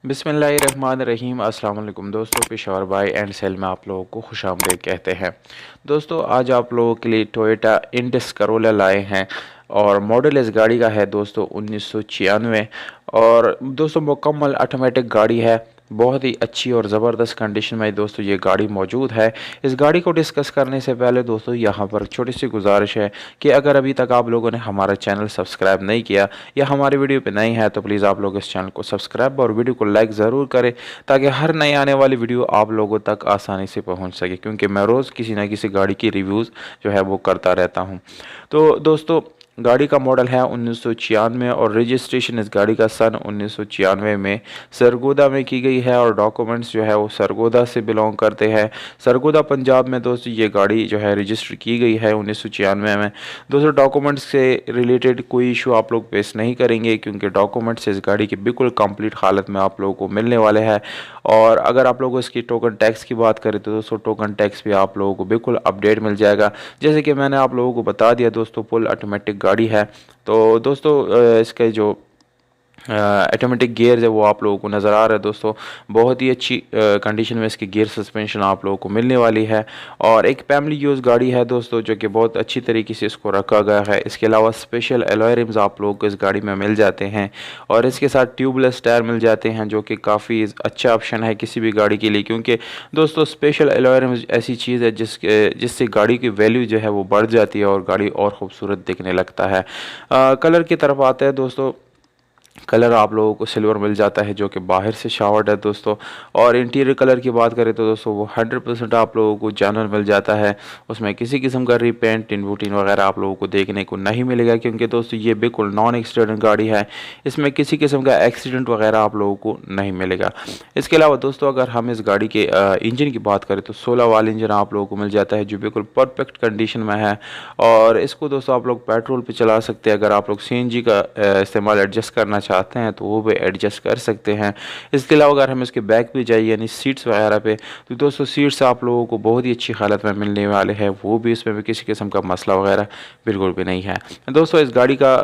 बिस्मिल्लाहिर्रहमानिर्रहीम। अस्सलाम वालेकुम दोस्तों, पेशावर बाय एंड सेल में आप लोगों को खुशामदीद कहते हैं। दोस्तों आज आप लोगों के लिए टोयोटा इंडिस करोला लाए हैं और मॉडल इस गाड़ी का है दोस्तों 1996। और दोस्तों मुकम्मल ऑटोमेटिक गाड़ी है, बहुत ही अच्छी और ज़बरदस्त कंडीशन में दोस्तों ये गाड़ी मौजूद है। इस गाड़ी को डिस्कस करने से पहले दोस्तों यहाँ पर छोटी सी गुजारिश है कि अगर अभी तक आप लोगों ने हमारा चैनल सब्सक्राइब नहीं किया या हमारी वीडियो पे नए हैं तो प्लीज़ आप लोग इस चैनल को सब्सक्राइब और वीडियो को लाइक ज़रूर करें ताकि हर नई आने वाली वीडियो आप लोगों तक आसानी से पहुँच सके, क्योंकि मैं रोज़ किसी न किसी गाड़ी की रिव्यूज़ जो है वो करता रहता हूँ। तो दोस्तों गाड़ी का मॉडल है 1996 और रजिस्ट्रेशन इस गाड़ी का सन 1996 में सरगोदा में की गई है और डॉक्यूमेंट्स जो है वो सरगोदा से बिलोंग करते हैं। सरगोदा पंजाब में दोस्तों ये गाड़ी जो है रजिस्टर की गई है 1996 में। दोस्तों डॉक्यूमेंट्स से रिलेटेड कोई इशू आप लोग फेस नहीं करेंगे, क्योंकि डॉक्यूमेंट्स इस गाड़ी की बिल्कुल कंप्लीट हालत में आप लोगों को मिलने वाले हैं। और अगर आप लोगों इसकी टोकन टैक्स की बात करें तो दोस्तों टोकन टैक्स भी आप लोगों को बिल्कुल अपडेट मिल जाएगा। जैसे कि मैंने आप लोगों को बता दिया दोस्तों, फुल ऑटोमेटिक गाड़ी है। तो दोस्तों इसके जो ऑटोमेटिक गियर है वो आप लोगों को नज़र आ रहा है दोस्तों, बहुत ही अच्छी कंडीशन में इसकी गियर सस्पेंशन आप लोगों को मिलने वाली है। और एक फैमिली यूज़ गाड़ी है दोस्तों, जो कि बहुत अच्छी तरीके से इसको रखा गया है। इसके अलावा स्पेशल एलॉय रिम्स आप लोगों को इस गाड़ी में मिल जाते हैं और इसके साथ ट्यूबलेस टायर मिल जाते हैं, जो कि काफ़ी अच्छा ऑप्शन है किसी भी गाड़ी के लिए, क्योंकि दोस्तों स्पेशल एलॉय रिम्स ऐसी चीज़ है जिससे गाड़ी की वैल्यू जो है वो बढ़ जाती है और गाड़ी और ख़ूबसूरत दिखने लगता है। कलर की तरफ आते हैं दोस्तों, कलर आप लोगों को सिल्वर मिल जाता है जो कि बाहर से शावर्ड है दोस्तों। और इंटीरियर कलर की बात करें तो दोस्तों वो 100% आप लोगों को जानवर मिल जाता है, उसमें किसी किस्म का रीपेंट टिन बूटिन वगैरह आप लोगों को देखने को नहीं मिलेगा, क्योंकि दोस्तों ये बिल्कुल नॉन एक्सीडेंट गाड़ी है, इसमें किसी किस्म का एक्सीडेंट वगैरह आप लोगों को नहीं मिलेगा। इसके अलावा दोस्तों अगर हम इस गाड़ी के इंजन की बात करें तो 16 वाल इंजन आप लोगों को मिल जाता है जो बिल्कुल परफेक्ट कंडीशन में है। और इसको दोस्तों आप लोग पेट्रोल पर चला सकते हैं, अगर आप लोग CNG का इस्तेमाल एडजस्ट करना चाहते हैं तो वो भी एडजस्ट कर सकते हैं। इसके अलावा अगर हम इसके बैक पे जाइए यानी सीट्स वगैरह पे, तो दोस्तों सीट्स आप लोगों को बहुत ही अच्छी हालत में मिलने वाले हैं, वो भी इसमें भी किसी किस्म का मसला वगैरह बिल्कुल भी नहीं है। दोस्तों इस गाड़ी का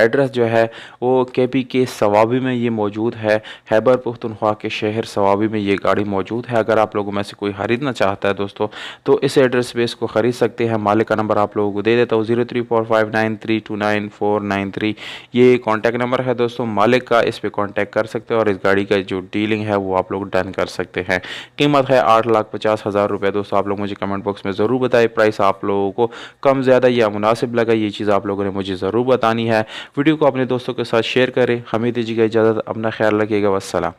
एड्रेस जो है वो KP के सवाबी में ये मौजूद है, खैबर पख्तूनख्वा के शहर सवाबी में ये गाड़ी मौजूद है। अगर आप लोगों में से कोई ख़रीदना चाहता है दोस्तों तो इस एड्रेस पे इसको ख़रीद सकते हैं। मालिक का नंबर आप लोगों को दे देता हूँ 034593299493, ये कॉन्टैक्ट नंबर है दोस्तों मालिक का, इस पे कांटेक्ट कर सकते हैं और इस गाड़ी का जो डीलिंग है वो आप लोग डन कर सकते हैं। कीमत है 8,50,000 रुपये। दोस्तों आप लोग मुझे कमेंट बॉक्स में ज़रूर बताएं प्राइस आप लोगों को कम ज़्यादा या मुनासिब लगा, ये चीज़ आप लोगों ने मुझे ज़रूर बतानी है। वीडियो को अपने दोस्तों के साथ शेयर करें। हमें दीजिएगा इजाज़त, अपना ख्याल रखिएगा, वस्सलाम।